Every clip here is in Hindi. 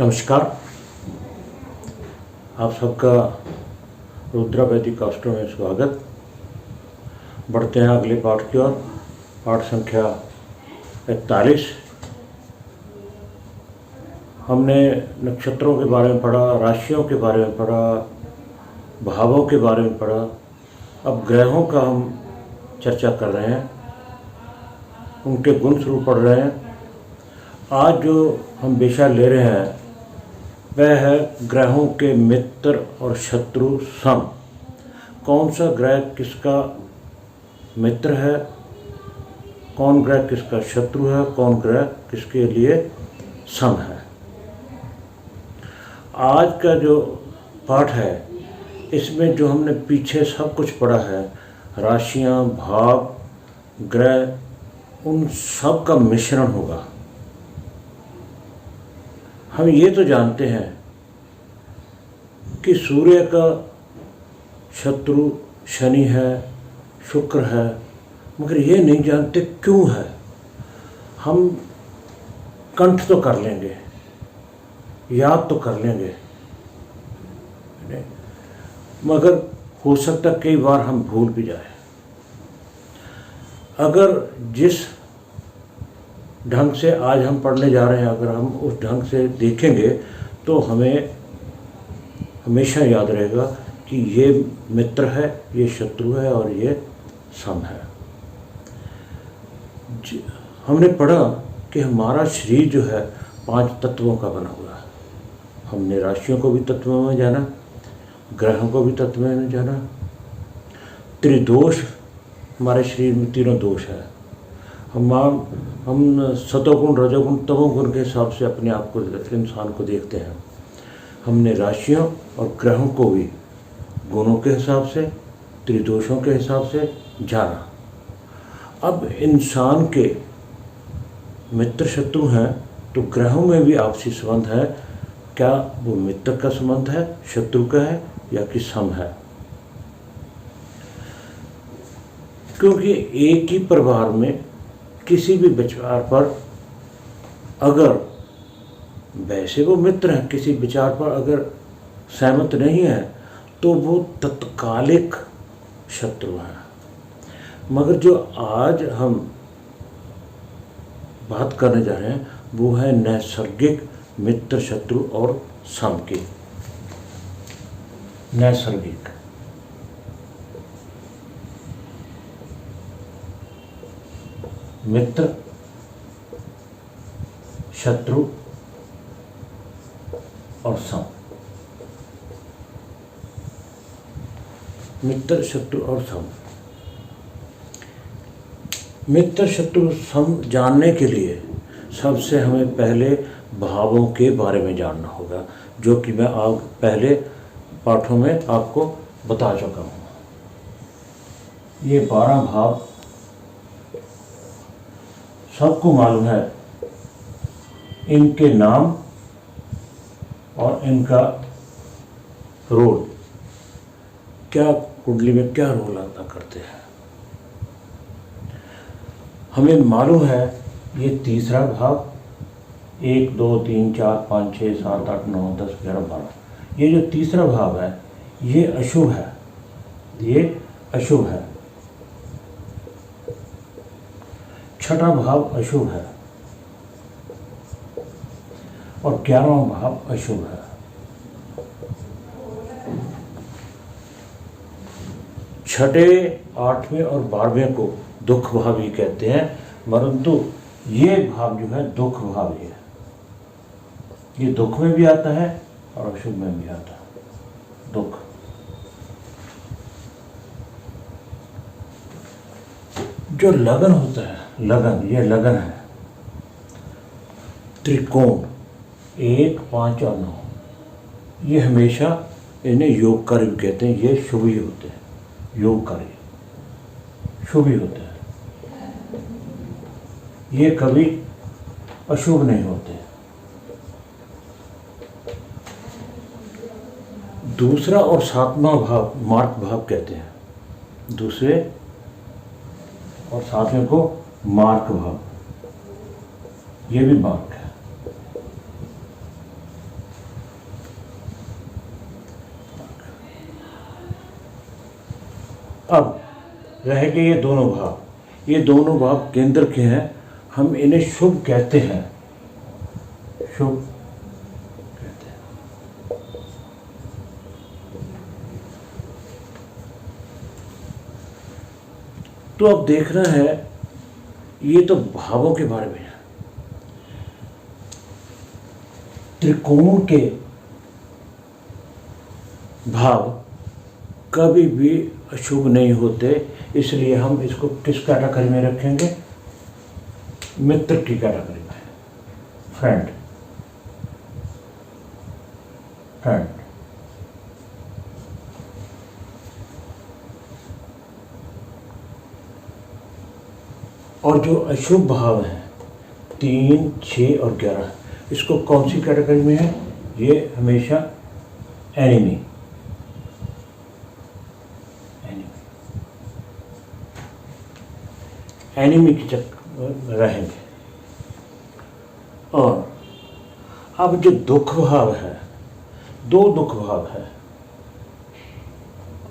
नमस्कार। आप सबका रुद्रा वैदिक कास्टों में स्वागत। बढ़ते हैं अगले पाठ की ओर। पाठ संख्या 41। हमने नक्षत्रों के बारे में पढ़ा, राशियों के बारे में पढ़ा, भावों के बारे में पढ़ा। अब ग्रहों का हम चर्चा कर रहे हैं, उनके गुण स्वरूप पढ़ रहे हैं। आज जो हम विषय ले रहे हैं वह है ग्रहों के मित्र और शत्रु सम। कौन सा ग्रह किसका मित्र है, कौन ग्रह किसका शत्रु है, कौन ग्रह किसके लिए सम है। आज का जो पाठ है इसमें जो हमने पीछे सब कुछ पढ़ा है, राशियां, भाव, ग्रह, उन सब का मिश्रण होगा। हम ये तो जानते हैं कि सूर्य का शत्रु शनि है, शुक्र है, मगर ये नहीं जानते क्यों है। हम कंठ तो कर लेंगे, याद तो कर लेंगे, मगर हो सकता कई बार हम भूल भी जाए। अगर जिस ढंग से आज हम पढ़ने जा रहे हैं, अगर हम उस ढंग से देखेंगे तो हमें हमेशा याद रहेगा कि ये मित्र है, ये शत्रु है और ये सम है। हमने पढ़ा कि हमारा शरीर जो है 5 तत्वों का बना हुआ है। हमने राशियों को भी तत्वों में जाना, ग्रहों को भी तत्व में जाना। त्रिदोष, हमारे शरीर में तीनों दोष है। हम सतोगुण, रजोगुण, तमोगुण के हिसाब से अपने आप को, इंसान को देखते हैं। हमने राशियों और ग्रहों को भी गुणों के हिसाब से, त्रिदोषों के हिसाब से जाना। अब इंसान के मित्र शत्रु हैं तो ग्रहों में भी आपसी संबंध है। क्या वो मित्र का संबंध है, शत्रु का है या कि सम है? क्योंकि एक ही परिवार में किसी भी विचार पर अगर, वैसे वो मित्र हैं, किसी विचार पर अगर सहमत नहीं है तो वो तत्कालिक शत्रु हैं। मगर जो आज हम बात करने जा रहे हैं वो है नैसर्गिक मित्र शत्रु और सम की। नैसर्गिक मित्र शत्रु और सम। मित्र शत्रु और सम। मित्र शत्रु सम जानने के लिए सबसे हमें पहले भावों के बारे में जानना होगा, जो कि मैं आप पहले पाठों में आपको बता चुका हूँ। ये 12 भाव सबको मालूम है, इनके नाम और इनका रोल, क्या कुंडली में क्या रोल अदा करते हैं। हमें मालूम है ये तीसरा भाव 1 2 3 4 5 6 7 8 9 10 11 12, ये जो तीसरा भाव है ये अशुभ है, ये अशुभ है। छठा भाव अशुभ है और 11वां भाव अशुभ है। छठे, 8वें और 12वें को दुख भाव ही कहते हैं, परंतु ये भाव जो है दुख भाव ही है। ये दुख में भी आता है और अशुभ में भी आता है। दुख, जो लगन होता है, लगन, ये लगन है। त्रिकोण 1 5 और 9, ये हमेशा इन्हें योगकारी भी कहते हैं। ये शुभ ही होते हैं, योगकारी शुभ ही होते हैं, ये कभी अशुभ नहीं होते। दूसरा और 7वां भाव मार्क भाव कहते हैं। दूसरे और 7वें को मार्क भाव, ये भी मार्क है। अब रह गए ये दोनों भाव, ये दोनों भाव केंद्र के हैं, हम इन्हें शुभ कहते हैं, शुभ कहते हैं। तो अब देखना है, ये तो भावों के बारे में है। त्रिकोण के भाव कभी भी अशुभ नहीं होते, इसलिए हम इसको किस कैटेगरी में रखेंगे? मित्र की कैटेगरी में, फ्रेंड, फ्रेंड। और जो अशुभ भाव हैं 3, 6 और 11, इसको कौन सी कैटेगरी में है? ये हमेशा एनिमी, एनिमी की चक्कर रहेंगे। और अब जो दुख भाव है, 2 दुख भाव है,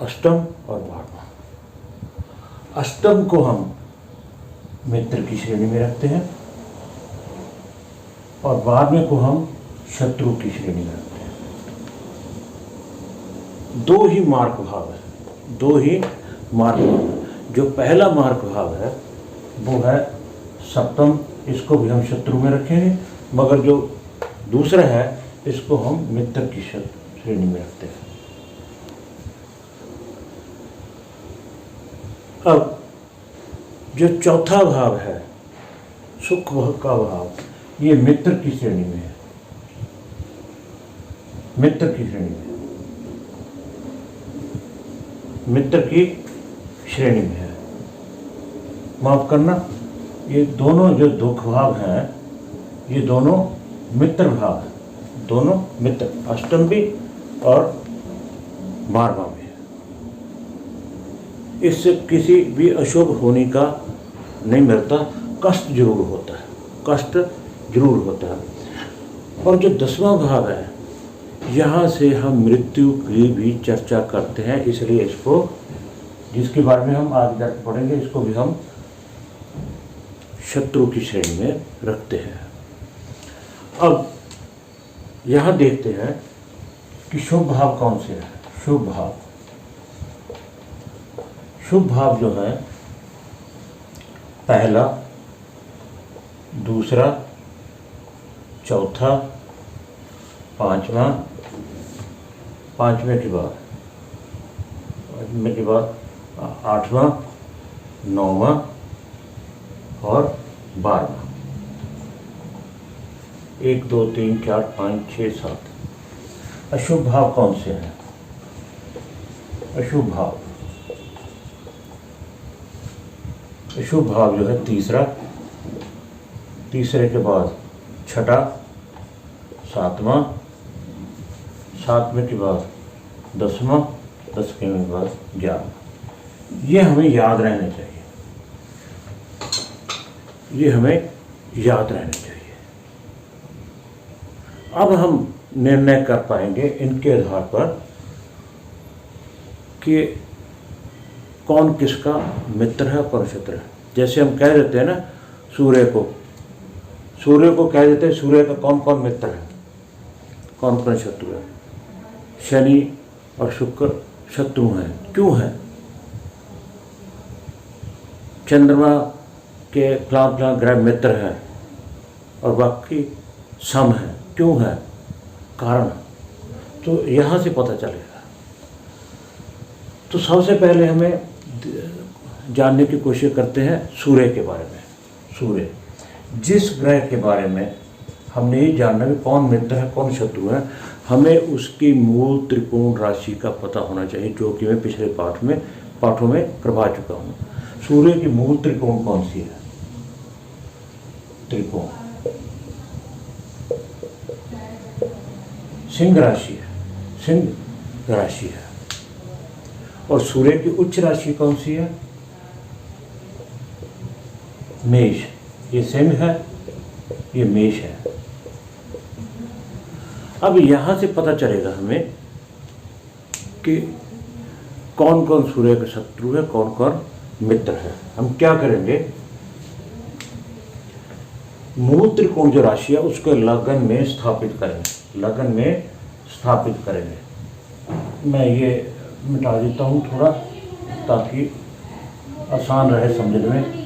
अष्टम और बारहवां। अष्टम को हम मित्र की श्रेणी में रखते हैं और बारहवें को हम शत्रु की श्रेणी में रखते हैं। 2 ही मार्ग भाव है, 2 ही मार्ग भाव। जो पहला मार्ग भाव है वो है सप्तम, इसको भी हम शत्रु में रखेंगे, मगर जो दूसरा है इसको हम मित्र की श्रेणी में रखते हैं। अब जो चौथा भाव है सुख का भाव, ये मित्र की श्रेणी में है, मित्र की श्रेणी में, मित्र की श्रेणी में है। माफ करना, ये दोनों जो दुख भाव हैं ये दोनों मित्र भाव हैं, दोनों मित्र, अष्टम भी और बारहवां भी। इससे किसी भी अशुभ होने का नहीं मिलता, कष्ट जरूर होता है, कष्ट जरूर होता है। और जो 10वां भाव है, यहाँ से हम मृत्यु की भी चर्चा करते हैं, इसलिए इसको, जिसके बारे में हम आगे जाकर पढ़ेंगे, इसको भी हम शत्रु की श्रेणी में रखते हैं। अब यहाँ देखते हैं कि शुभ भाव कौन से हैं। शुभ भाव, शुभ भाव जो है पहला, दूसरा, चौथा, पांचवा, पांचवें के बाद आठवां, नौवां और 12वां। 1, 2, 3, 4, 5, 6, 7। अशुभ भाव कौन से हैं? अशुभ भाव, अशुभ भाव जो है तीसरा, तीसरे के बाद छठा, 7वां, 7वें के बाद 10वां, 10वें के बाद 11वां। ये हमें याद रहने चाहिए, ये हमें याद रहने चाहिए। अब हम निर्णय कर पाएंगे इनके आधार पर कि कौन किसका मित्र है, कौन शत्रु है। जैसे हम कह देते हैं ना, सूर्य को कह देते हैं सूर्य का कौन कौन मित्र है, कौन कौन शत्रु है। शनि और शुक्र शत्रु हैं, क्यों है? चंद्रमा के फलां ग्रह मित्र हैं और बाकी सम हैं, क्यों है? कारण। तो यहाँ से पता चलेगा। तो सबसे पहले हमें जानने की कोशिश करते हैं सूर्य के बारे में। सूर्य, जिस ग्रह के बारे में हमने ये जानना कि कौन मित्र है कौन शत्रु है, हमें उसकी मूल त्रिकोण राशि का पता होना चाहिए, जो कि मैं पिछले पाठों में करवा चुका हूँ। सूर्य की मूल त्रिकोण कौन सी है? त्रिकोण सिंह राशि है, सिंह राशि है। और सूर्य की उच्च राशि कौन सी है? मेष। ये सिंह है, ये मेष है। अब यहाँ से पता चलेगा हमें कि कौन कौन सूर्य के शत्रु है, कौन कौन मित्र है। हम क्या करेंगे, मूल त्रिकोण जो राशि है उसको लगन में स्थापित करेंगे, लगन में स्थापित करेंगे। मैं ये मिटा देता हूँ थोड़ा ताकि आसान रहे समझने में।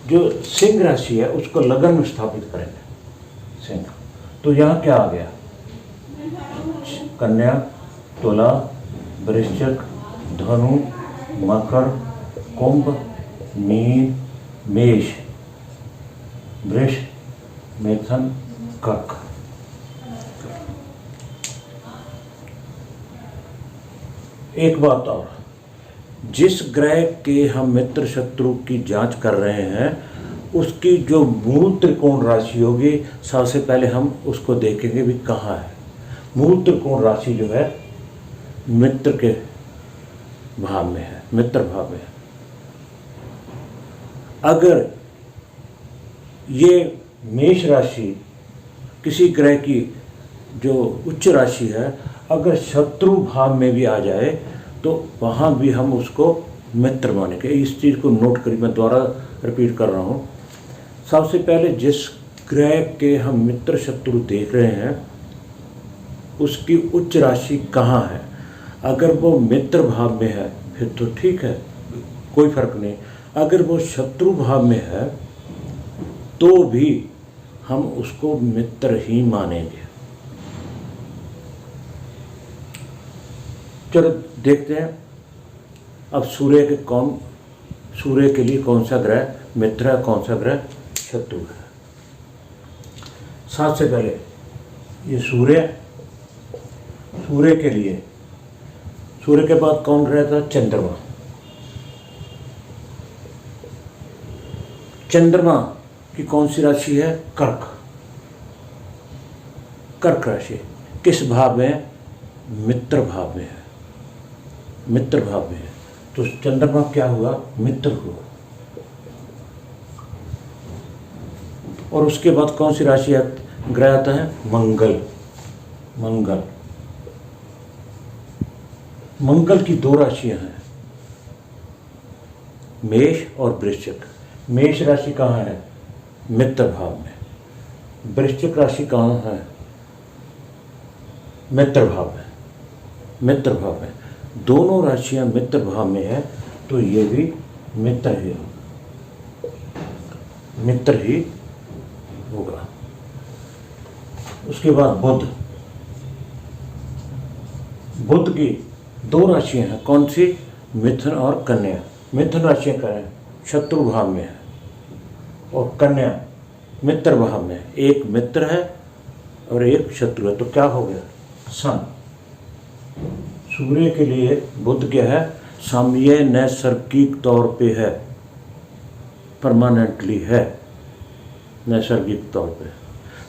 जो सिंह राशि है उसको लगन में स्थापित करेंगे, सिंह। तो यहाँ क्या आ गया, कन्या, तुला, वृश्चिक, धनु, मकर, कुंभ, मीन, मेष, वृष, मिथुन, कर्क। एक बात और, जिस ग्रह के हम मित्र शत्रु की जांच कर रहे हैं उसकी जो मूल त्रिकोण राशि होगी, सबसे पहले हम उसको देखेंगे भी कहाँ है। मूल त्रिकोण राशि जो है मित्र के भाव में है, मित्र भाव में है। अगर ये मेष राशि किसी ग्रह की जो उच्च राशि है अगर शत्रु भाव में भी आ जाए तो वहाँ भी हम उसको मित्र मानेंगे। इस चीज़ को नोट करिए, मैं दोबारा रिपीट कर रहा हूँ। सबसे पहले जिस ग्रह के हम मित्र शत्रु देख रहे हैं उसकी उच्च राशि कहाँ है। अगर वो मित्र भाव में है फिर तो ठीक है, कोई फर्क नहीं। अगर वो शत्रु भाव में है तो भी हम उसको मित्र ही मानेंगे। चलो देखते हैं अब सूर्य के लिए कौन सा ग्रह मित्र है, कौन सा ग्रह शत्रु है। सबसे पहले ये सूर्य के लिए, सूर्य के बाद कौन ग्रह था, चंद्रमा। चंद्रमा की कौन सी राशि है, कर्क। कर्क राशि किस भाव में, मित्र भाव में है, मित्र भाव में है। तो चंद्रमा क्या हुआ, मित्र हुआ। और उसके बाद कौन सी राशि ग्रह आता है, मंगल। मंगल, मंगल की दो राशियां हैं, मेष और वृश्चिक। मेष राशि कहाँ है, मित्र भाव में। वृश्चिक राशि कहाँ है, मित्र भाव में। मित्र भाव में दोनों राशियां मित्र भाव में है तो ये भी मित्र ही होगा। उसके बाद बुध की दो राशियां हैं, कौन सी, मिथुन और कन्या। मिथुन राशियां करें शत्रु भाव में है और कन्या मित्र भाव में है। एक मित्र है और एक शत्रु है, तो क्या हो गया, सन। सूर्य के लिए बुध क्या है, साम्य नैसर्गिक तौर पे है, परमानेंटली है, नैसर्गिक तौर पे।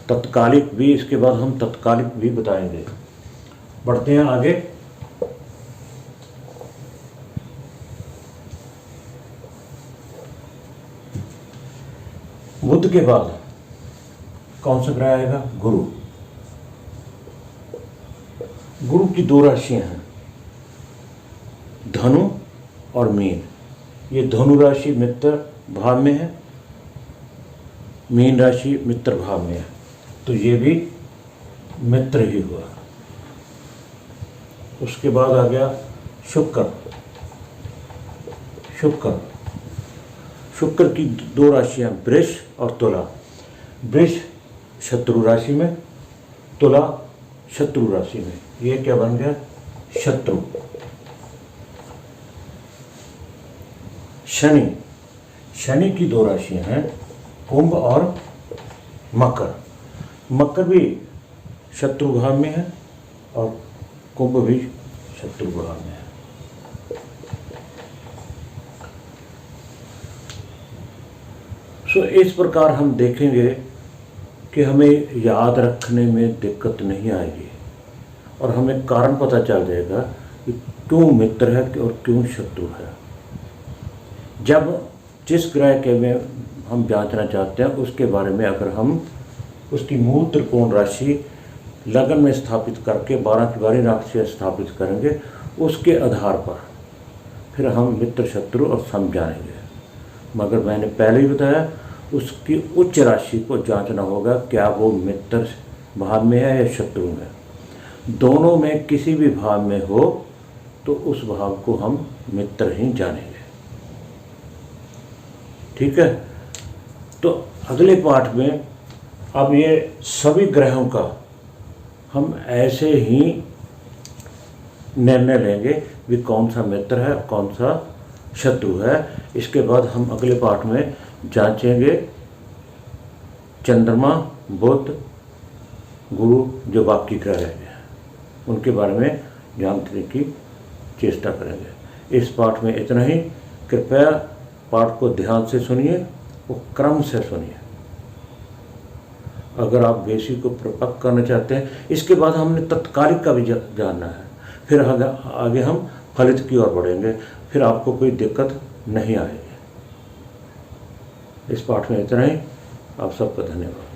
तत्कालिक भी, इसके बाद हम तत्कालिक भी बताएंगे। बढ़ते हैं आगे। बुध के बाद कौन सा ग्रह आएगा, गुरु। गुरु की दो राशियां हैं, धनु और मीन। ये धनु राशि मित्र भाव में है, मीन राशि मित्र भाव में है, तो ये भी मित्र ही हुआ। उसके बाद आ गया शुक्र। शुक्र की दो राशियां, वृष और तुला। वृष शत्रु राशि में, तुला शत्रु राशि में। ये क्या बन गया, शत्रु। शनि की दो राशियां हैं, कुंभ और मकर। मकर भी शत्रु भाव में है और कुंभ भी शत्रु भाव में है। सो इस प्रकार हम देखेंगे कि हमें याद रखने में दिक्कत नहीं आएगी और हमें कारण पता चल जाएगा कि क्यों मित्र है और क्यों शत्रु है। जब जिस ग्रह के में हम जांचना चाहते हैं उसके बारे में, अगर हम उसकी मूल त्रिकोण राशि लगन में स्थापित करके 12 की 12 राशि स्थापित करेंगे, उसके आधार पर फिर हम मित्र शत्रु और सम जानेंगे। मगर मैंने पहले ही बताया उसकी उच्च राशि को जांचना होगा, क्या वो मित्र भाव में है या शत्रु में। दोनों में किसी भी भाव में हो तो उस भाव को हम मित्र ही जानेंगे। ठीक है, तो अगले पाठ में अब ये सभी ग्रहों का हम ऐसे ही निर्णय लेंगे भी कौन सा मित्र है कौन सा शत्रु है। इसके बाद हम अगले पाठ में जांचेंगे चंद्रमा, बुध, गुरु जो बाकी ग्रह हैं उनके बारे में जानने की चेष्टा करेंगे। इस पाठ में इतना ही। कृपया पाठ को ध्यान से सुनिए और क्रम से सुनिए। अगर आप बेसिक को परिपक्व करना चाहते हैं, इसके बाद हमने तत्कालिक का भी जानना है, फिर आगे हम फलित की ओर बढ़ेंगे, फिर आपको कोई दिक्कत नहीं आएगी। इस पाठ में इतना ही। आप सबका धन्यवाद।